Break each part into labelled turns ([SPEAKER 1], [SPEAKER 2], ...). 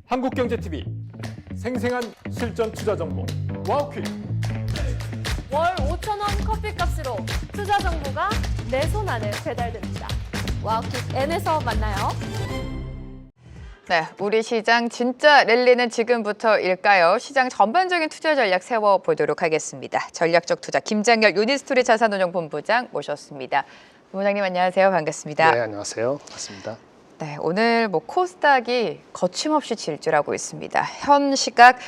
[SPEAKER 1] 한국경제TV 생생한 실전 투자 정보 와우퀴즈.
[SPEAKER 2] 월 5,000원 커피값으로 투자 정보가 내 손 안에 배달됩니다. 와우킥 N에서 만나요.
[SPEAKER 3] 네, 우리 시장 진짜 랠리는 지금부터일까요? 시장 전반적인 투자 전략 세워보도록 하겠습니다. 전략적 투자 김장열 유니스토리 자산운용본부장 모셨습니다. 본부장님 안녕하세요. 반갑습니다.
[SPEAKER 4] 네, 안녕하세요. 반갑습니다.
[SPEAKER 3] 네, 오늘 코스닥이 거침없이 질주하고 있습니다. 현 시각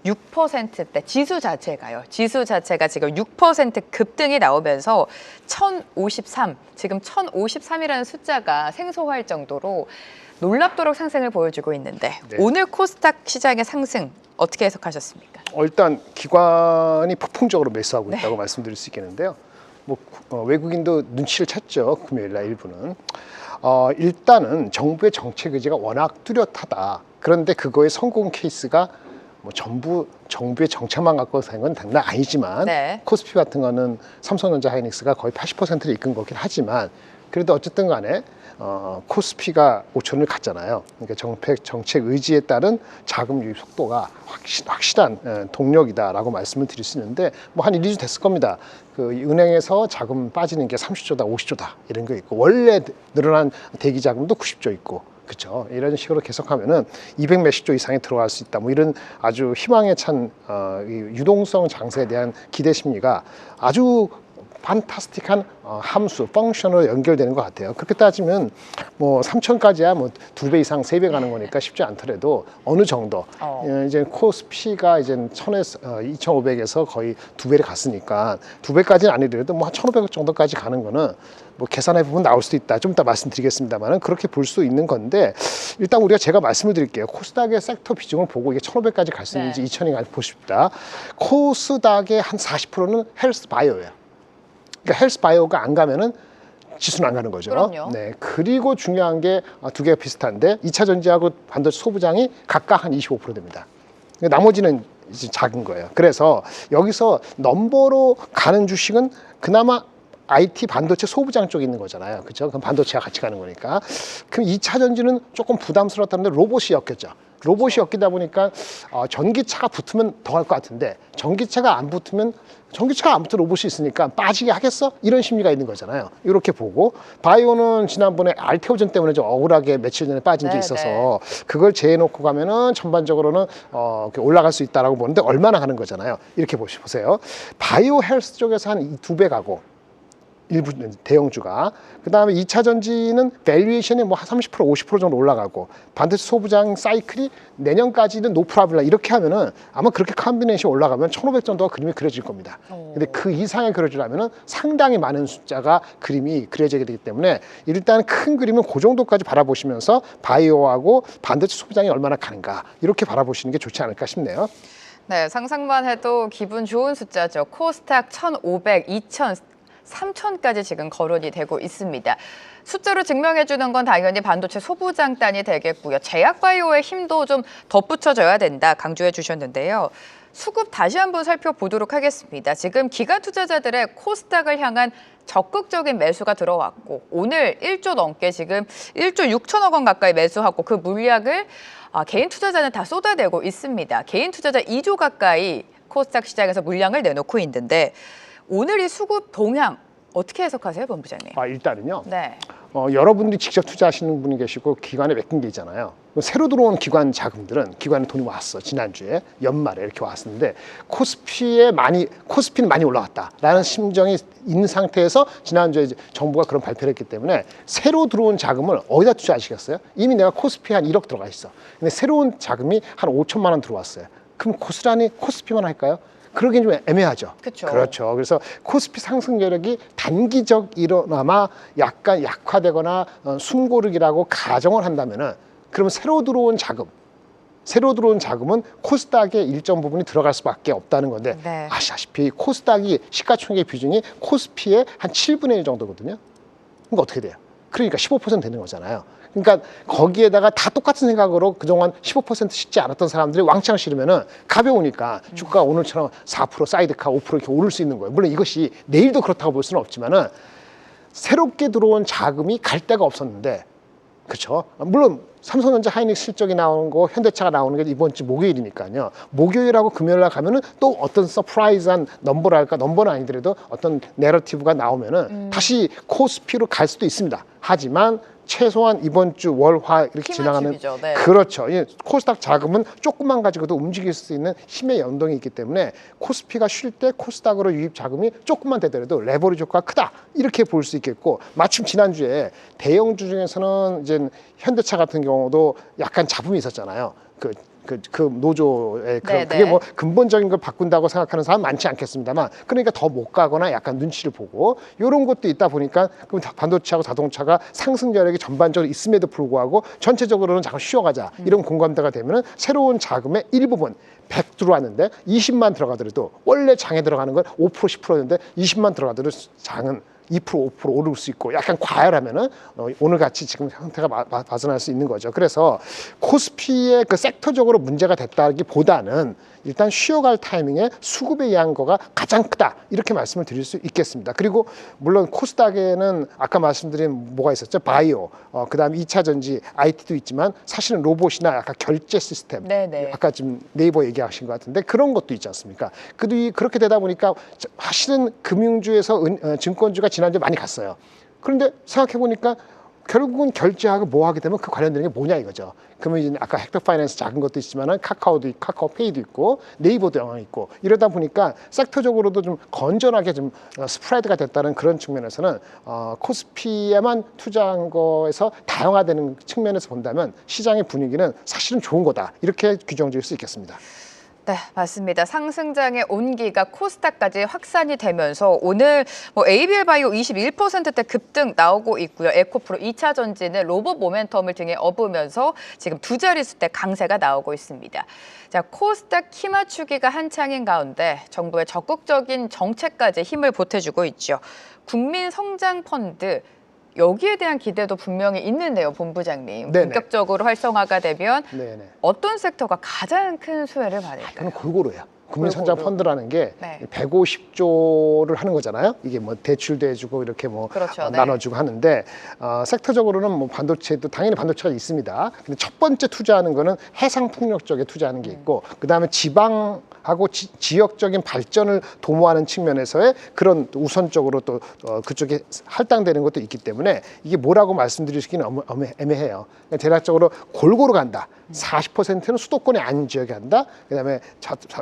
[SPEAKER 3] 6%대 지수 자체가요. 지수 자체가 지금 6% 급등이 나오면서 1053, 지금 1053이라는 숫자가 생소할 정도로 놀랍도록 상승을 보여주고 있는데
[SPEAKER 4] 네.
[SPEAKER 3] 오늘 코스닥 시장의 상승 어떻게 해석하셨습니까?
[SPEAKER 4] 일단 기관이 폭풍적으로 매수하고 있다고 말씀드릴 수 있겠는데요. 외국인도 눈치를 챘죠. 금요일 날 일부는. 일단은 정부의 정책 의지가 워낙 뚜렷하다. 그런데 그거의 성공 케이스가 전부 정부의 정책만 갖고 산 건 당연 아니지만 코스피 같은 거는 삼성전자 하이닉스가 거의 80%를 이끈 거긴 하지만 그래도 어쨌든 간에 코스피가 5천을 갔잖아요. 그러니까 정책 의지에 따른 자금 유입 속도가 확실한 동력이다라고 말씀을 드릴 수 있는데 한 1, 2주 됐을 겁니다. 그 은행에서 자금 빠지는 게 30조다, 50조다 이런 거 있고 원래 늘어난 대기 자금도 90조 있고 그렇죠. 이런 식으로 계속하면은 200 몇십 조 이상이 들어갈 수 있다. 이런 아주 희망에 찬 유동성 장세에 대한 기대 심리가 아주 판타스틱한 함수, 펑션으로 연결되는 것 같아요. 그렇게 따지면 3천까지야 2배 이상, 3배 가는 거니까 쉽지 않더라도 어느 정도 이제 코스피가 이제 2,500에서 거의 2배를 갔으니까 2배까지는 아니더라도 한 1,500 정도까지 가는 거는 계산해 보면 나올 수도 있다. 좀 이따 말씀드리겠습니다만은 그렇게 볼 수 있는 건데 일단 제가 말씀을 드릴게요. 코스닥의 섹터 비중을 보고 이게 1,500까지 갈 수 있는지 2,000이 갈지 보십시다. 코스닥의 한 40%는 헬스 바이오예요. 그러니까 헬스 바이오가 안 가면은 지수는 안 가는 거죠.
[SPEAKER 3] 그럼요.
[SPEAKER 4] 네. 그리고 중요한 게 두 개가 비슷한데 2차 전지하고 반도체 소부장이 각각 한 25% 됩니다. 나머지는 이제 작은 거예요. 그래서 여기서 넘버로 가는 주식은 그나마 IT 반도체 소부장 쪽에 있는 거잖아요. 그렇죠? 그럼 반도체가 같이 가는 거니까. 그럼 2차 전지는 조금 부담스럽다는데 로봇이 엮였죠. 로봇이 엮이다 보니까 전기차가 붙으면 더 갈 것 같은데 전기차가 안 붙으면 로봇이 있으니까 빠지게 하겠어? 이런 심리가 있는 거잖아요. 이렇게 보고 바이오는 지난번에 알테오전 때문에 좀 억울하게 며칠 전에 빠진 게 있어서 그걸 제해놓고 가면은 전반적으로는 올라갈 수 있다라고 보는데 얼마나 가는 거잖아요. 이렇게 보세요. 바이오 헬스 쪽에서 한 2배 가고 일부 대형주가 그다음에 2차 전지는 밸류에이션이 한 30% 50% 정도 올라가고 반도체 소부장 사이클이 내년까지는 노프라블라 이렇게 하면은 아마 그렇게 컨비네이션 올라가면 1,500 정도가 그림이 그려질 겁니다. 근데 그 이상의 그려지려면은 상당히 많은 숫자가 그림이 그려지게 되기 때문에 일단 큰 그림은 그 정도까지 바라보시면서 바이오하고 반도체 소부장이 얼마나 가는가 이렇게 바라보시는 게 좋지 않을까 싶네요.
[SPEAKER 3] 네, 상상만 해도 기분 좋은 숫자죠. 코스닥 1,500, 2,000 3천까지 지금 거론이 되고 있습니다. 숫자로 증명해주는 건 당연히 반도체 소부장단이 되겠고요. 제약바이오의 힘도 좀 덧붙여져야 된다 강조해 주셨는데요. 수급 다시 한번 살펴보도록 하겠습니다. 지금 기관 투자자들의 코스닥을 향한 적극적인 매수가 들어왔고 오늘 1조 넘게 지금 1조 6천억 원 가까이 매수하고 그 물량을 개인 투자자는 다 쏟아내고 있습니다. 개인 투자자 2조 가까이 코스닥 시장에서 물량을 내놓고 있는데 오늘 이 수급 동향 어떻게 해석하세요, 본부장님?
[SPEAKER 4] 일단은요.
[SPEAKER 3] 네.
[SPEAKER 4] 여러분들이 직접 투자하시는 분이 계시고 기관에 맡긴 게 있잖아요. 새로 들어온 기관 자금들은 기관에 돈이 왔어. 지난주에 연말에 이렇게 왔었는데 코스피는 많이 올라갔다라는 심정이 있는 상태에서 지난주에 정부가 그런 발표를 했기 때문에 새로 들어온 자금을 어디다 투자하시겠어요? 이미 내가 코스피에 한 1억 들어가 있어. 근데 새로운 자금이 한 5천만 원 들어왔어요. 그럼 고스란히 코스피만 할까요? 그러긴 좀 애매하죠. 그렇죠. 그래서 코스피 상승 여력이 단기적이로나마 약간 약화되거나 숨고르기라고 가정을 한다면은 그러면 새로 들어온 자금은 코스닥의 일정 부분이 들어갈 수밖에 없다는 건데 아시다시피 코스닥이 시가총액 비중이 코스피의 한 7분의 1 정도거든요. 그러니까 어떻게 돼요? 그러니까 15% 되는 거잖아요. 그러니까 거기에다가 다 똑같은 생각으로 그동안 15% 싣지 않았던 사람들이 왕창 실으면은 가벼우니까 주가가 오늘처럼 4% 사이드카 5% 이렇게 오를 수 있는 거예요. 물론 이것이 내일도 그렇다고 볼 수는 없지만은 새롭게 들어온 자금이 갈 데가 없었는데 그렇죠. 물론 삼성전자 하이닉스 실적이 나오는 거, 현대차가 나오는 게 이번 주 목요일이니까요. 목요일하고 금요일 날 가면은 또 어떤 서프라이즈한 넘버랄까, 넘버는 아니더라도 어떤 내러티브가 나오면은 다시 코스피로 갈 수도 있습니다. 하지만 최소한 이번 주 월화 이렇게 지나가는
[SPEAKER 3] 희망축이죠. 네.
[SPEAKER 4] 그렇죠. 이 코스닥 자금은 조금만 가지고도 움직일 수 있는 힘의 연동이 있기 때문에 코스피가 쉴 때 코스닥으로 유입 자금이 조금만 되더라도 레버리지 효과가 크다 이렇게 볼 수 있겠고, 마침 지난주에 대형주 중에서는 이제 현대차 같은 경우도 약간 잡음이 있었잖아요. 그 노조의
[SPEAKER 3] 네네.
[SPEAKER 4] 그게 뭐 근본적인 걸 바꾼다고 생각하는 사람 많지 않겠습니다만, 그러니까 더 못 가거나 약간 눈치를 보고 이런 것도 있다 보니까 그럼 반도체하고 자동차가 상승 여력이 전반적으로 있음에도 불구하고 전체적으로는 잠깐 쉬어가자 이런 공감대가 되면은 새로운 자금의 일부분 100 들어왔는데 20만 들어가더라도, 원래 장에 들어가는 건 5% 10%였는데 20만 들어가더라도 장은 2% 5% 오를 수 있고, 약간 과열하면은 오늘 같이 지금 형태가 벗어날 수 있는 거죠. 그래서 코스피의 그 섹터적으로 문제가 됐다기보다는 일단 쉬어갈 타이밍에 수급에 의한 거가 가장 크다 이렇게 말씀을 드릴 수 있겠습니다. 그리고 물론 코스닥에는 아까 말씀드린 뭐가 있었죠? 바이오, 그다음에 2차 전지, IT도 있지만 사실은 로봇이나 약간 결제 시스템,
[SPEAKER 3] 네네.
[SPEAKER 4] 아까 지금 네이버 얘기하신 것 같은데 그런 것도 있지 않습니까? 그렇게 되다 보니까 사실은 금융주에서 증권주가 지난주에 많이 갔어요. 그런데 생각해 보니까 결국은 결제하고 뭐 하게 되면 그 관련되는 게 뭐냐 이거죠. 그러면 이제 아까 헥터 파이낸스 작은 것도 있지만은 카카오페이도 있고 네이버도 영향이 있고, 이러다 보니까 섹터적으로도 좀 건전하게 좀 스프레드가 됐다는 그런 측면에서는 코스피에만 투자한 거에서 다양화되는 측면에서 본다면 시장의 분위기는 사실은 좋은 거다 이렇게 규정 지을 수 있겠습니다.
[SPEAKER 3] 네, 맞습니다. 상승장의 온기가 코스닥까지 확산이 되면서 오늘 ABL 바이오 21%대 급등 나오고 있고요. 에코프로 2차 전지는 로봇 모멘텀을 등에 업으면서 지금 두 자릿수대 강세가 나오고 있습니다. 자, 코스닥 키 맞추기가 한창인 가운데 정부의 적극적인 정책까지 힘을 보태주고 있죠. 국민성장펀드, 여기에 대한 기대도 분명히 있는데요, 본부장님.
[SPEAKER 4] 네네.
[SPEAKER 3] 본격적으로 활성화가 되면
[SPEAKER 4] 네네.
[SPEAKER 3] 어떤 섹터가 가장 큰 수혜를 받을까요?
[SPEAKER 4] 저는 골고루 해요. 국민성장
[SPEAKER 3] 골고루.
[SPEAKER 4] 펀드라는 게
[SPEAKER 3] 네.
[SPEAKER 4] 150조를 하는 거잖아요. 이게 뭐 대출도 해주고 이렇게 뭐
[SPEAKER 3] 그렇죠, 네.
[SPEAKER 4] 나눠주고 하는데, 섹터적으로는 뭐 반도체도 당연히 반도체가 있습니다. 근데 첫 번째 투자하는 거는 해상 풍력 쪽에 투자하는 게 있고, 그 다음에 지방하고 지역적인 발전을 도모하는 측면에서의 그런 우선적으로 또 그쪽에 할당되는 것도 있기 때문에 이게 뭐라고 말씀드리기는 애매해요. 그러니까 대략적으로 골고루 간다. 40%는 수도권에 아닌 지역에 한다. 그다음에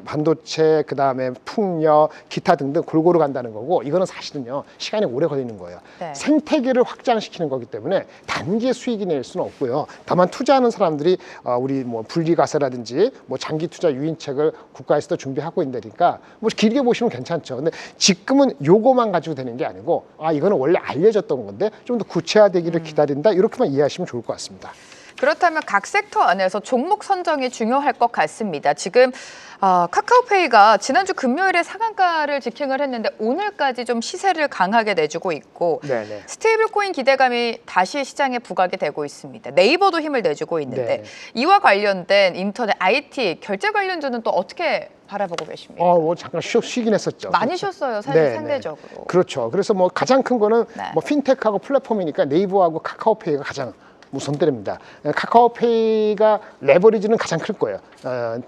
[SPEAKER 4] 반도체, 그다음에 풍력, 기타 등등 골고루 간다는 거고, 이거는 사실은요 시간이 오래 걸리는 거예요.
[SPEAKER 3] 네.
[SPEAKER 4] 생태계를 확장시키는 거기 때문에 단기에 수익이 낼 수는 없고요. 다만 투자하는 사람들이 우리 뭐 분리과세라든지 뭐 장기 투자 유인책을 국가에서도 준비하고 있다니까 뭐 길게 보시면 괜찮죠. 근데 지금은 요거만 가지고 되는 게 아니고, 이거는 원래 알려졌던 건데 좀 더 구체화되기를 기다린다, 이렇게만 이해하시면 좋을 것 같습니다.
[SPEAKER 3] 그렇다면 각 섹터 안에서 종목 선정이 중요할 것 같습니다. 지금 카카오페이가 지난주 금요일에 상한가를 지킹을 했는데 오늘까지 좀 시세를 강하게 내주고 있고,
[SPEAKER 4] 네네.
[SPEAKER 3] 스테이블코인 기대감이 다시 시장에 부각이 되고 있습니다. 네이버도 힘을 내주고 있는데
[SPEAKER 4] 네.
[SPEAKER 3] 이와 관련된 인터넷 IT 결제 관련주는 또 어떻게 바라보고 계십니까?
[SPEAKER 4] 뭐 잠깐 쉬긴 했었죠.
[SPEAKER 3] 많이 쉬었어요, 사실
[SPEAKER 4] 네,
[SPEAKER 3] 상대적으로.
[SPEAKER 4] 그렇죠. 그래서 뭐 가장 큰 거는
[SPEAKER 3] 네.
[SPEAKER 4] 뭐 핀테크하고 플랫폼이니까 네이버하고 카카오페이가 가장 손 때립니다. 카카오페이가 레버리지는 가장 클 거예요.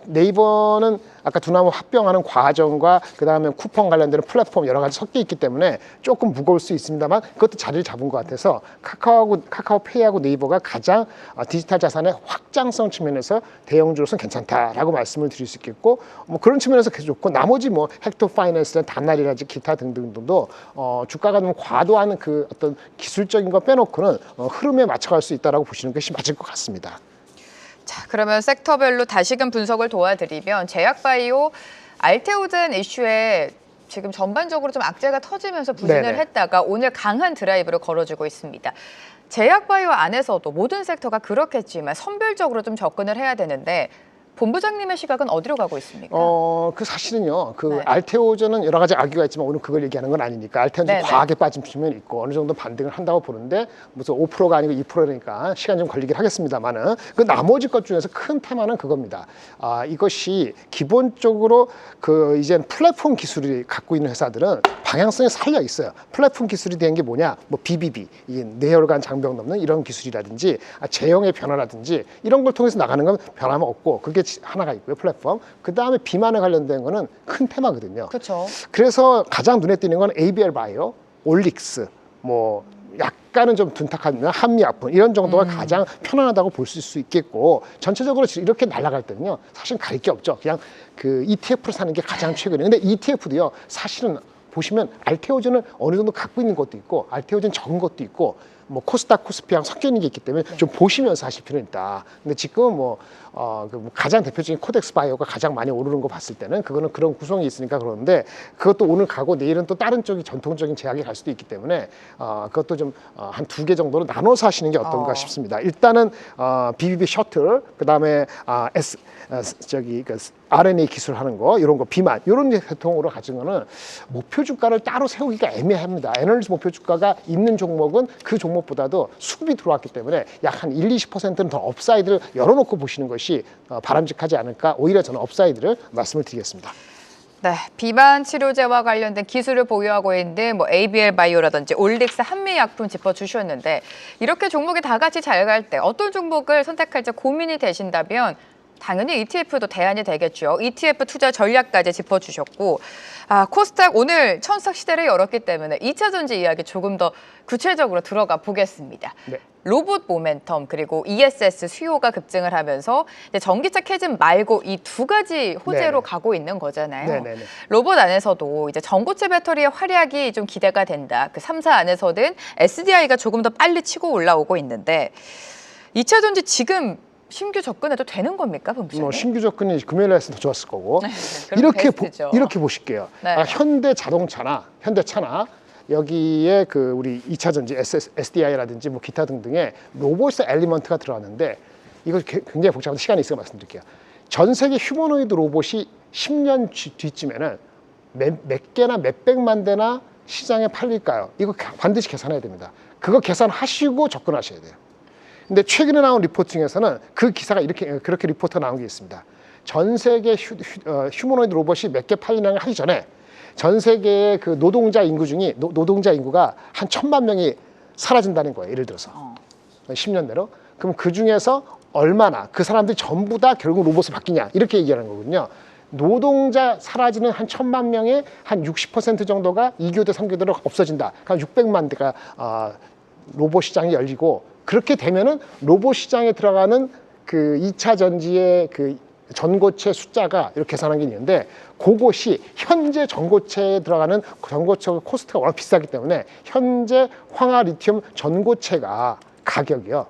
[SPEAKER 4] 네이버는 아까 두나무 합병하는 과정과 그다음에 쿠폰 관련되는 플랫폼 여러 가지 섞여 있기 때문에 조금 무거울 수 있습니다만 그것도 자리를 잡은 것 같아서 카카오페이하고 네이버가 가장 디지털 자산의 확장성 측면에서 대형주로서는 괜찮다라고 말씀을 드릴 수 있겠고, 뭐 그런 측면에서 계속 좋고, 나머지 뭐 헥터 파이낸스나 단날이라든지 기타 등등도 주가가 좀 과도한 그 어떤 기술적인 거 빼놓고는 흐름에 맞춰갈 수 있다라고 보시는 것이 맞을 것 같습니다.
[SPEAKER 3] 자, 그러면 섹터별로 다시금 분석을 도와드리면 제약바이오 알테오젠 이슈에 지금 전반적으로 좀 악재가 터지면서 부진을
[SPEAKER 4] 네네.
[SPEAKER 3] 했다가 오늘 강한 드라이브를 걸어주고 있습니다. 제약바이오 안에서도 모든 섹터가 그렇겠지만 선별적으로 좀 접근을 해야 되는데 본부장님의 시각은 어디로 가고 있습니까?
[SPEAKER 4] 그 사실은요, 그
[SPEAKER 3] 네.
[SPEAKER 4] 알테오전은 여러 가지 악유가 있지만 오늘 그걸 얘기하는 건 아니니까 알테오는
[SPEAKER 3] 네네.
[SPEAKER 4] 좀 과하게 빠진 측면이 있고 어느 정도 반등을 한다고 보는데 무슨 5%가 아니고 2%니까 시간 좀 걸리긴 하겠습니다만은 그 나머지 것 중에서 큰 테마는 그겁니다. 이것이 기본적으로 그 이젠 플랫폼 기술이 갖고 있는 회사들은 방향성이 살려 있어요. 플랫폼 기술이 된 게 뭐냐? 뭐 BBB, 이 뇌혈관 장벽 넘는 이런 기술이라든지 제형의 변화라든지 이런 걸 통해서 나가는 건 변함 없고 그게 하나가 있고요. 플랫폼. 그 다음에 비만에 관련된 거는 큰 테마거든요.
[SPEAKER 3] 그렇죠.
[SPEAKER 4] 그래서 가장 눈에 띄는 건 ABL 바이오, 올릭스, 뭐 약간은 좀 둔탁한 한미약품 이런 정도가 가장 편안하다고 볼 수 있겠고 전체적으로 이렇게 날아갈 때는요 사실 갈 게 없죠. 그냥 그 ETF를 사는 게 가장 최근이에요. 근데 ETF도요 사실은 보시면 알테오전을 어느 정도 갖고 있는 것도 있고 알테오전 적은 것도 있고 뭐 코스닥 코스피랑 섞여 있는 게 있기 때문에 좀 보시면서 하실 필요는 있다. 근데 지금 그 가장 대표적인 코덱스 바이오가 가장 많이 오르는 거 봤을 때는 그거는 그런 구성이 있으니까 그러는데 그것도 오늘 가고 내일은 또 다른 쪽이 전통적인 제약이 갈 수도 있기 때문에 그것도 좀 한 2개 정도로 나눠서 하시는 게 어떤가 싶습니다. 일단은 BBB 셔틀 그다음에 그 RNA 기술 하는 거 이런 거 비만 이런 계통으로 가진 거는 목표 주가를 따로 세우기가 애매합니다. 에너지 목표 주가가 있는 종목은 그 종목보다도 수급이 들어왔기 때문에 약 한 1-20%는 더 업사이드를 열어놓고 보시는 것이 바람직하지 않을까. 오히려 저는 업사이드를 말씀을 드리겠습니다.
[SPEAKER 3] 네, 비만 치료제와 관련된 기술을 보유하고 있는 뭐 ABL 바이오라든지 올릭스 한미약품 짚어주셨는데 이렇게 종목이 다 같이 잘 갈 때 어떤 종목을 선택할지 고민이 되신다면 당연히 ETF도 대안이 되겠죠. ETF 투자 전략까지 짚어주셨고 코스닥 오늘 천석 시대를 열었기 때문에 2차 전지 이야기 조금 더 구체적으로 들어가 보겠습니다.
[SPEAKER 4] 네.
[SPEAKER 3] 로봇 모멘텀 그리고 ESS 수요가 급증을 하면서 이제 전기차 캐즘 말고 이 두 가지 호재로
[SPEAKER 4] 네네.
[SPEAKER 3] 가고 있는 거잖아요.
[SPEAKER 4] 네네네.
[SPEAKER 3] 로봇 안에서도 이제 전고체 배터리의 활약이 좀 기대가 된다. 그 3사 안에서는 SDI가 조금 더 빨리 치고 올라오고 있는데 2차 전지 지금 신규 접근해도 되는 겁니까, 본부장님?
[SPEAKER 4] 신규 접근이 금요일 날 했으면 더 좋았을 거고
[SPEAKER 3] 그럼 베스트죠.
[SPEAKER 4] 이렇게 보실게요.
[SPEAKER 3] 네.
[SPEAKER 4] 현대 자동차나 현대차나 여기에 그 우리 2차 전지 SDI라든지 뭐 기타 등등의 로봇의 엘리먼트가 들어왔는데 이거 굉장히 복잡한 시간이 있어서 말씀드릴게요. 전 세계 휴머노이드 로봇이 10년 뒤쯤에는 몇 개나 몇백만 대나 시장에 팔릴까요? 이거 반드시 계산해야 됩니다. 그거 계산하시고 접근하셔야 돼요. 근데 최근에 나온 리포트 중에서는 그 기사가 그렇게 리포트가 나온 게 있습니다. 전 세계 휴머노이드 로봇이 몇 개 팔리는 하기 전에 전 세계의 그 노동자 인구 중에 노동자 인구가 한 1,000만 명이 사라진다는 거예요. 예를 들어서 10년 내로. 그럼 그 중에서 얼마나 그 사람들이 전부 다 결국 로봇으로 바뀌냐 이렇게 얘기하는 거거든요. 노동자 사라지는 한 1,000만 명의 한 60% 정도가 2교대, 3교대로 없어진다. 그럼 600만 대가 로봇 시장이 열리고 그렇게 되면은 로봇 시장에 들어가는 그 2차 전지의 그 전고체 숫자가 이렇게 계산한 게 있는데 그것이 현재 전고체에 들어가는 전고체 코스트가 워낙 비싸기 때문에 현재 황화 리튬 전고체가 가격이요.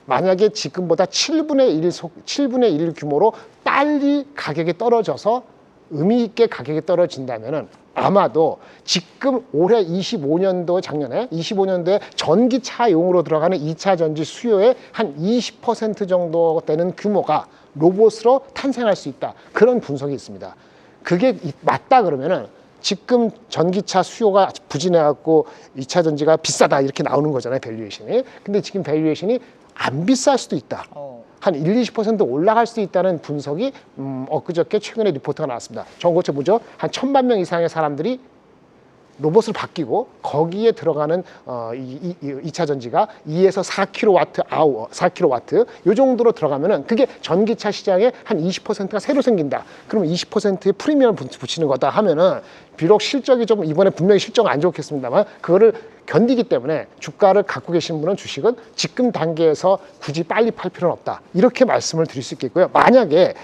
[SPEAKER 4] 만약에 지금보다 7분의 1 규모로 빨리 가격이 떨어져서 의미 있게 가격이 떨어진다면은 아마도 지금 올해 25년도 작년에 25년도에 전기차용으로 들어가는 2차 전지 수요의 한 20% 정도 되는 규모가 로봇으로 탄생할 수 있다. 그런 분석이 있습니다. 그게 맞다 그러면은 지금 전기차 수요가 부진해갖고 2차 전지가 비싸다 이렇게 나오는 거잖아요. 밸류에이션이. 근데 지금 밸류에이션이 안 비쌀 수도 있다. 한 1-20% 올라갈 수 있다는 분석이 엊그저께 최근에 리포트가 나왔습니다. 전고체 보죠. 한 1,000만 명 이상의 사람들이 로봇을 바뀌고 거기에 들어가는 2차 전지가 2에서 4kW 이 정도로 들어가면은 그게 전기차 시장에 한 20%가 새로 생긴다. 그러면 20%의 프리미엄을 붙이는 거다 하면은 비록 실적이 좀 이번에 분명히 실적은 안 좋겠습니다만 그거를 견디기 때문에 주가를 갖고 계신 분은 주식은 지금 단계에서 굳이 빨리 팔 필요는 없다. 이렇게 말씀을 드릴 수 있겠고요. 만약에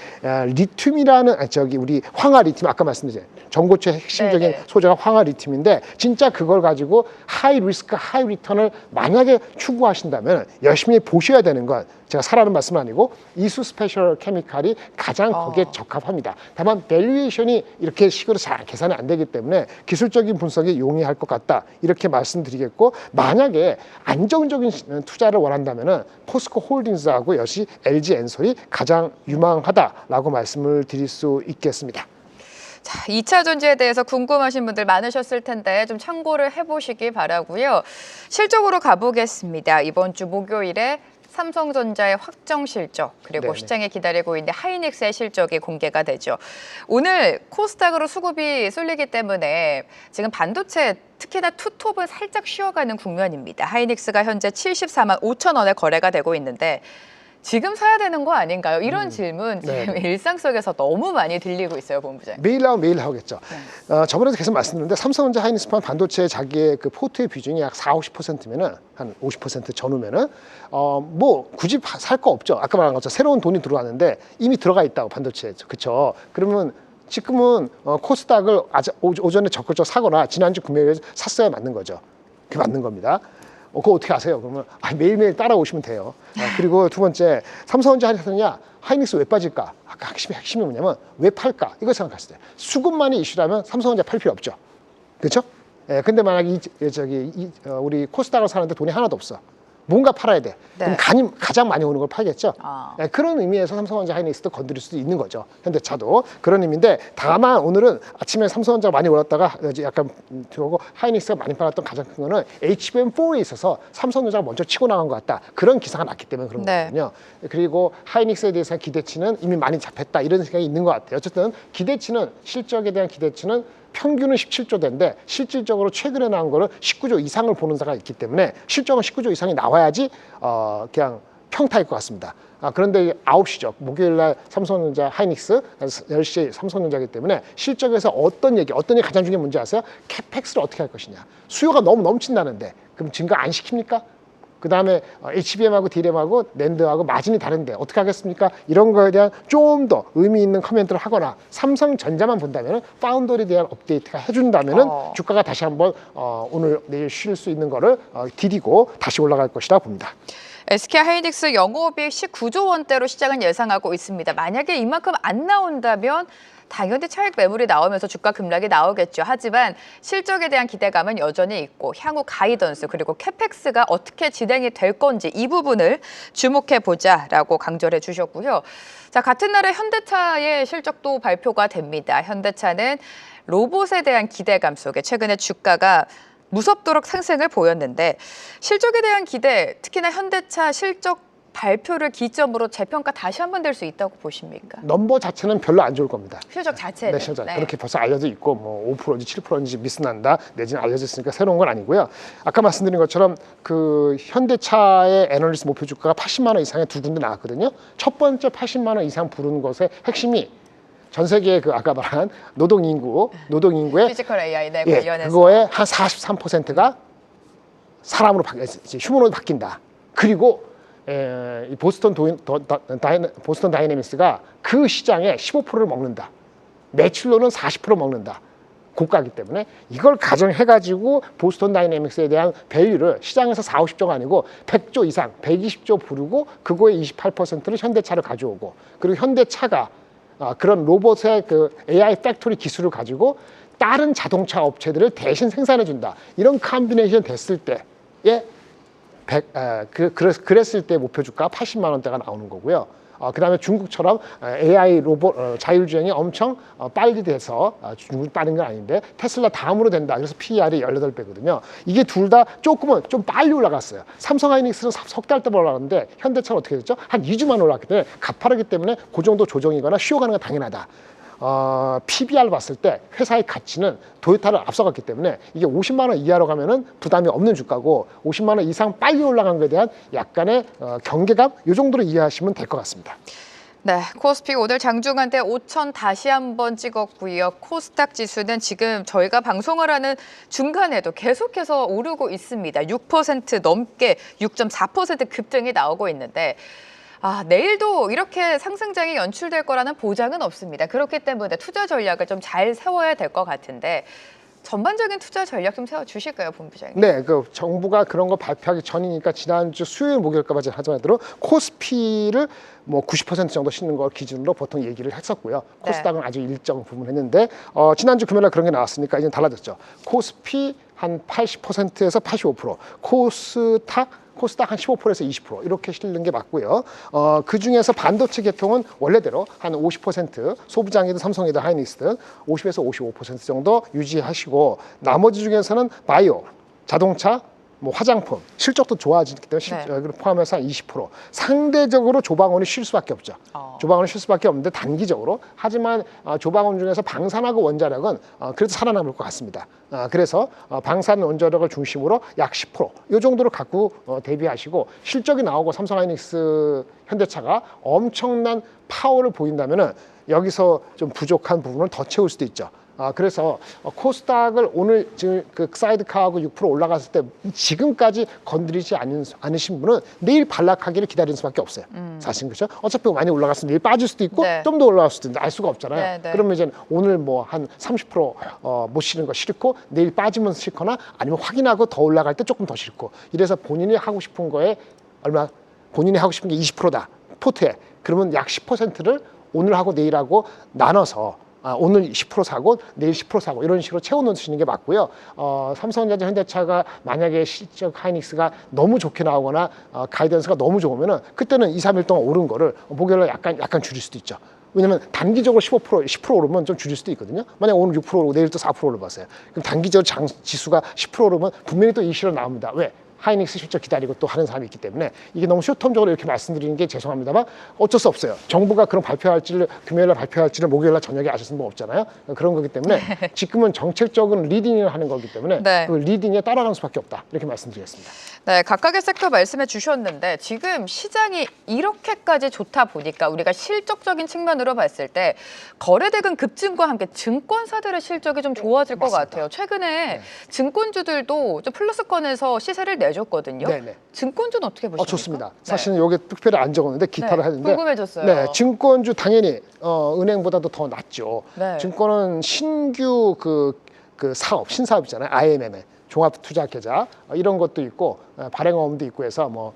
[SPEAKER 4] 리튬이라는 우리 황화 리튬 아까 말씀드린 전고체 핵심적인
[SPEAKER 3] 네네.
[SPEAKER 4] 소재가 황화 리튬인데 진짜 그걸 가지고 하이 리스크 하이 리턴을 만약에 추구하신다면 열심히 보셔야 되는 건 제가 사라는 말씀은 아니고 이수 스페셜 케미칼이 가장 거기에 적합합니다. 다만 밸류에이션이 이렇게 식으로 잘 계산이 안 되기 때문에 기술적인 분석이 용이할 것 같다. 이렇게 말씀드리겠고, 만약에 안정적인 투자를 원한다면은 포스코 홀딩스하고 역시 LG 엔솔이 가장 유망하다라고 말씀을 드릴 수 있겠습니다.
[SPEAKER 3] 자, 2차 전지에 대해서 궁금하신 분들 많으셨을 텐데 좀 참고를 해보시기 바라고요. 실적으로 가보겠습니다. 이번 주 목요일에 삼성전자의 확정 실적, 그리고
[SPEAKER 4] 네네.
[SPEAKER 3] 시장에 기다리고 있는 하이닉스의 실적이 공개가 되죠. 오늘 코스닥으로 수급이 쏠리기 때문에 지금 반도체 특히나 투톱은 살짝 쉬어가는 국면입니다. 하이닉스가 현재 74만 5천 원에 거래가 되고 있는데 지금 사야 되는 거 아닌가요? 이런 질문 지금
[SPEAKER 4] 네.
[SPEAKER 3] 일상 속에서 너무 많이 들리고 있어요, 본부장님.
[SPEAKER 4] 매일 나오면 매일 나오겠죠. 저번에도 계속 말씀드렸는데 삼성전자 하이닉스판 반도체 자기의 그 포트의 비중이 약 40~50%면은 한 50% 전후면은 뭐 굳이 살 거 없죠. 아까 말한 것처럼 새로운 돈이 들어왔는데 이미 들어가 있다고 반도체에. 그렇죠. 그러면 지금은 코스닥을 오전에 적극적으로 사거나 지난주 금요일에 샀어야 맞는 거죠. 그게 맞는 겁니다. 그거 어떻게 아세요? 그러면 매일매일 따라오시면 돼요. 그리고 두 번째, 삼성전자 하이닉스냐, 하이닉스 왜 빠질까? 아까 핵심이 뭐냐면 왜 팔까? 이거 생각하실 때 수급만이 이슈라면 삼성전자 팔 필요 없죠. 그렇죠? 예, 근데 만약 우리 코스닥을 사는데 돈이 하나도 없어. 뭔가 팔아야 돼.
[SPEAKER 3] 네.
[SPEAKER 4] 그럼 가장 많이 오는 걸 팔겠죠.
[SPEAKER 3] 아.
[SPEAKER 4] 네, 그런 의미에서 삼성전자 하이닉스도 건드릴 수도 있는 거죠. 현대차도 그런 의미인데, 다만 오늘은 아침에 삼성전자가 많이 올랐다가 약간 들어오고 하이닉스가 많이 팔았던 가장 큰 거는 HBM4에 있어서 삼성전자가 먼저 치고 나간 것 같다. 그런 기사가 났기 때문에 그런
[SPEAKER 3] 네.
[SPEAKER 4] 거거든요. 그리고 하이닉스에 대해서 기대치는 이미 많이 잡혔다. 이런 생각이 있는 것 같아요. 어쨌든 기대치는, 실적에 대한 기대치는 평균은 17조대인데 실질적으로 최근에 나온 거는 19조 이상을 보는 사가 있기 때문에 실적은 19조 이상이 나와야지 그냥 평타일 것 같습니다. 그런데 9시죠. 목요일날 삼성전자 하이닉스, 10시에 삼성전자이기 때문에 실적에서 어떤 얘기 가장 중요한 문제 아세요? 캐펙스를 어떻게 할 것이냐. 수요가 너무 넘친다는데 그럼 증가 안 시킵니까? 그 다음에 HBM하고 D램하고 낸드하고 마진이 다른데 어떻게 하겠습니까? 이런 거에 대한 좀 더 의미 있는 코멘트를 하거나 삼성전자만 본다면 파운더리에 대한 업데이트가 해준다면 주가가 다시 한번 오늘 내일 쉴 수 있는 거를 디디고 다시 올라갈 것이라 봅니다.
[SPEAKER 3] SK 하이닉스 영업이익 19조 원대로 시장은 예상하고 있습니다. 만약에 이만큼 안 나온다면 당연히 차익 매물이 나오면서 주가 급락이 나오겠죠. 하지만 실적에 대한 기대감은 여전히 있고 향후 가이던스 그리고 캐펙스가 어떻게 진행이 될 건지 이 부분을 주목해 보자라고 강조를 해주셨고요. 자, 같은 날에 현대차의 실적도 발표가 됩니다. 현대차는 로봇에 대한 기대감 속에 최근에 주가가 무섭도록 상승을 보였는데 실적에 대한 기대, 특히나 현대차 실적 발표를 기점으로 재평가 다시 한번 될 수 있다고 보십니까?
[SPEAKER 4] 넘버 자체는 별로 안 좋을 겁니다.
[SPEAKER 3] 실적 자체는.
[SPEAKER 4] 네, 실적. 그렇게 벌써 알려져 있고 뭐 5%인지 7%인지 미스난다 내지는 알려져 있으니까 새로운 건 아니고요. 아까 말씀드린 것처럼 그 현대차의 애널리스트 목표 주가가 80만 원 이상의 두 군데 나왔거든요. 첫 번째 80만 원 이상 부르는 것의 핵심이 전 세계의 그 아까 말한 노동 인구의
[SPEAKER 3] 피지컬 AI 네,
[SPEAKER 4] 예,
[SPEAKER 3] 관련해서
[SPEAKER 4] 그거의 한 43%가 사람으로 휴머노로 바뀐다. 그리고 이 보스턴 다이내믹스가 그 시장의 15%를 먹는다. 매출로는 40% 먹는다. 고가이기 때문에 이걸 가정해가지고 보스턴 다이내믹스에 대한 밸류를 시장에서 40~50조가 아니고 100조 이상, 120조 부르고 그거의 28%를 현대차를 가져오고, 그리고 현대차가 그런 로봇의 그 AI 팩토리 기술을 가지고 다른 자동차 업체들을 대신 생산해준다. 이런 컴비네이션 됐을 때에 그랬을 때 목표 주가 80만 원대가 나오는 거고요. 그다음에 중국처럼 AI 로봇 자율주행이 엄청 빨리 돼서 중국이 빠른 건 아닌데 테슬라 다음으로 된다. 그래서 PER이 18배거든요. 이게 둘 다 조금은 좀 빨리 올라갔어요. 삼성 하이닉스는 석 달 동안 올라갔는데 현대차는 어떻게 됐죠? 한 2주만 올라갔기 때문에 가파르기 때문에 그 정도 조정이거나 쉬어가는 건 당연하다. PBR 봤을 때 회사의 가치는 도요타를 앞서갔기 때문에 이게 50만 원 이하로 가면은 부담이 없는 주가고 50만 원 이상 빨리 올라간 것에 대한 약간의 경계감 이 정도로 이해하시면 될 것 같습니다.
[SPEAKER 3] 네, 코스피 오늘 장중한테 5천 다시 한번 찍었고요. 코스닥 지수는 지금 저희가 방송을 하는 중간에도 계속해서 오르고 있습니다. 6% 넘게 6.4% 급등이 나오고 있는데 내일도 이렇게 상승장이 연출될 거라는 보장은 없습니다. 그렇기 때문에 투자 전략을 좀 잘 세워야 될 것 같은데 전반적인 투자 전략 좀 세워주실까요, 본부장님?
[SPEAKER 4] 네, 그 정부가 그런 거 발표하기 전이니까 지난주 수요일 목요일까지 하더라도 코스피를 뭐 90% 정도 싣는 걸 기준으로 보통 얘기를 했었고요. 코스닥은 아주 일정 부분 했는데 지난주 금요일날 그런 게 나왔으니까 이제 달라졌죠. 코스피 한 80%에서 85%, 코스닥 한 15%에서 20% 이렇게 실는 게 맞고요. 그 중에서 반도체 계통은 원래대로 한 50% 소부장이든 삼성이든 하이닉스든 50에서 55% 정도 유지하시고 나머지 중에서는 바이오, 자동차, 뭐 화장품 실적도 좋아지기 때문에
[SPEAKER 3] 네.
[SPEAKER 4] 포함해서 한 20% 상대적으로 조방원이 쉴 수밖에 없죠. 조방원이 쉴 수밖에 없는데 단기적으로 하지만 조방원 중에서 방산하고 원자력은 그래도 살아남을 것 같습니다. 그래서 방산 원자력을 중심으로 약 10%이 정도로 갖고 대비하시고 실적이 나오고 삼성하이닉스 현대차가 엄청난 파워를 보인다면은 여기서 좀 부족한 부분을 더 채울 수도 있죠. 그래서 코스닥을 오늘 지금 그 사이드카하고 6% 올라갔을 때 지금까지 건드리지 않으신 분은 내일 반락하기를 기다리는 수밖에 없어요. 사실 그렇죠? 어차피 많이 올라갔으면 내일 빠질 수도 있고
[SPEAKER 3] 네.
[SPEAKER 4] 좀 더 올라갈 수도 있는데 알 수가 없잖아요.
[SPEAKER 3] 네, 네.
[SPEAKER 4] 그러면 이제 오늘 뭐 한 30%못 실은 거 싫고 내일 빠지면 싫거나 아니면 확인하고 더 올라갈 때 조금 더 싫고 이래서 본인이 하고 싶은 거에 본인이 하고 싶은 게 20%다 포트에 그러면 약 10%를 오늘하고 내일하고 나눠서 오늘 10% 사고 내일 10% 사고 이런 식으로 채워놓으시는 게 맞고요. 삼성전자, 현대차가 만약에 실적 하이닉스가 너무 좋게 나오거나 가이던스가 너무 좋으면은 그때는 2, 3일 동안 오른 거를 목요일에 약간 줄일 수도 있죠. 왜냐면 단기적으로 15%, 10% 오르면 좀 줄일 수도 있거든요. 만약 오늘 6% 오르고 내일 또 4% 올라봤어요. 그럼 단기적으로 지수가 10% 오르면 분명히 또 이슈로 나옵니다. 왜? 하이닉스 실적 기다리고 또 하는 사람이 있기 때문에 이게 너무 쇼텀적으로 이렇게 말씀드리는 게 죄송합니다만 어쩔 수 없어요. 정부가 그런 발표할지를 금요일날 발표할지를 목요일날 저녁에 아실 분 없잖아요. 그런 거기 때문에 지금은 정책적인 리딩을 하는 거기 때문에
[SPEAKER 3] 네.
[SPEAKER 4] 그 리딩에 따라가는 수밖에 없다. 이렇게 말씀드리겠습니다.
[SPEAKER 3] 네, 각각의 섹터 말씀해 주셨는데 지금 시장이 이렇게까지 좋다 보니까 우리가 실적적인 측면으로 봤을 때 거래대금 급증과 함께 증권사들의 실적이 좀 좋아질 것
[SPEAKER 4] 맞습니다.
[SPEAKER 3] 같아요. 최근에 증권주들도 좀 플러스권에서 시세를 내줬거든요.
[SPEAKER 4] 네네.
[SPEAKER 3] 증권주는 어떻게 보십니까?
[SPEAKER 4] 좋습니다. 사실은 여기 특별히 안 적었는데 기타를 했는데
[SPEAKER 3] 궁금해졌어요.
[SPEAKER 4] 네, 증권주 당연히 은행보다도 더 낫죠.
[SPEAKER 3] 네.
[SPEAKER 4] 증권은 신규 그 사업, 신사업이잖아요. IMM에 종합투자계좌 이런 것도 있고 발행어음도 있고 해서 뭐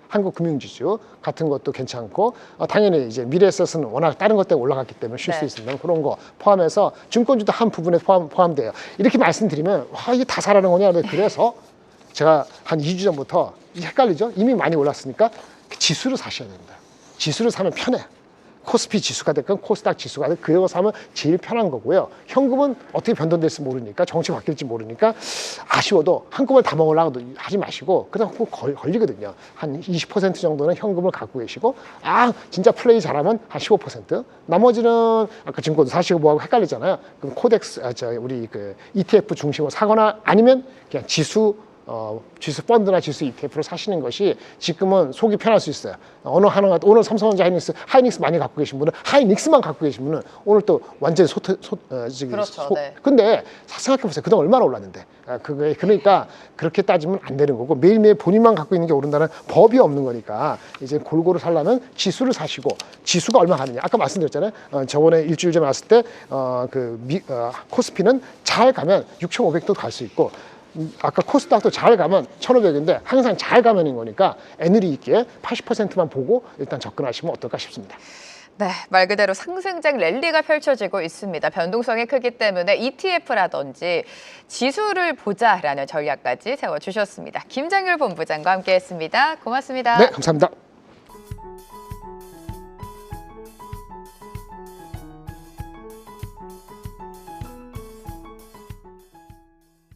[SPEAKER 4] 한국금융지수 같은 것도 괜찮고 당연히 이제 미래에셋은 워낙 다른 것 때문에 올라갔기 때문에 쉴 수
[SPEAKER 3] 네.
[SPEAKER 4] 있습니다. 그런 거 포함해서 증권주도 한 부분에 포함돼요. 이렇게 말씀드리면 와 이게 다 사라는 거냐? 그래서 제가 한 2주 전부터 헷갈리죠? 이미 많이 올랐으니까 지수를 사셔야 됩니다. 지수를 사면 편해. 코스피 지수가 됐건 코스닥 지수가 됐건 그거 사면 제일 편한 거고요. 현금은 어떻게 변동될지 모르니까 정치 바뀔지 모르니까 아쉬워도 한꺼번에 다 먹으려고 하지 마시고 그래서 꼭 걸리거든요. 한 20% 정도는 현금을 갖고 계시고 진짜 플레이 잘하면 한 15% 나머지는 아까 증권도 사시고 뭐하고 헷갈리잖아요. 그럼 코덱스 우리 그 ETF 중심으로 사거나 아니면 그냥 지수 펀드나 지수 ETF로 사시는 것이 지금은 속이 편할 수 있어요. 오늘 삼성전자 하이닉스 많이 갖고 계신 분은 하이닉스만 갖고 계신 분은 오늘 또 완전히
[SPEAKER 3] 그렇죠, 네.
[SPEAKER 4] 근데 생각해 보세요. 그동안 얼마나 올랐는데. 그러니까 그렇게 따지면 안 되는 거고 매일매일 본인만 갖고 있는 게 오른다는 법이 없는 거니까 이제 골고루 살려면 지수를 사시고 지수가 얼마 가느냐. 아까 말씀드렸잖아요. 저번에 일주일 전에 왔을 때 코스피는 잘 가면 6,500도 갈 수 있고 아까 코스닥도 잘 가면 1,500인데 항상 잘 가면인 거니까 애늘이 있기에 80%만 보고 일단 접근하시면 어떨까 싶습니다.
[SPEAKER 3] 네, 말 그대로 상승장 랠리가 펼쳐지고 있습니다. 변동성이 크기 때문에 ETF라든지 지수를 보자라는 전략까지 세워주셨습니다. 김장률 본부장과 함께했습니다. 고맙습니다.
[SPEAKER 4] 네, 감사합니다.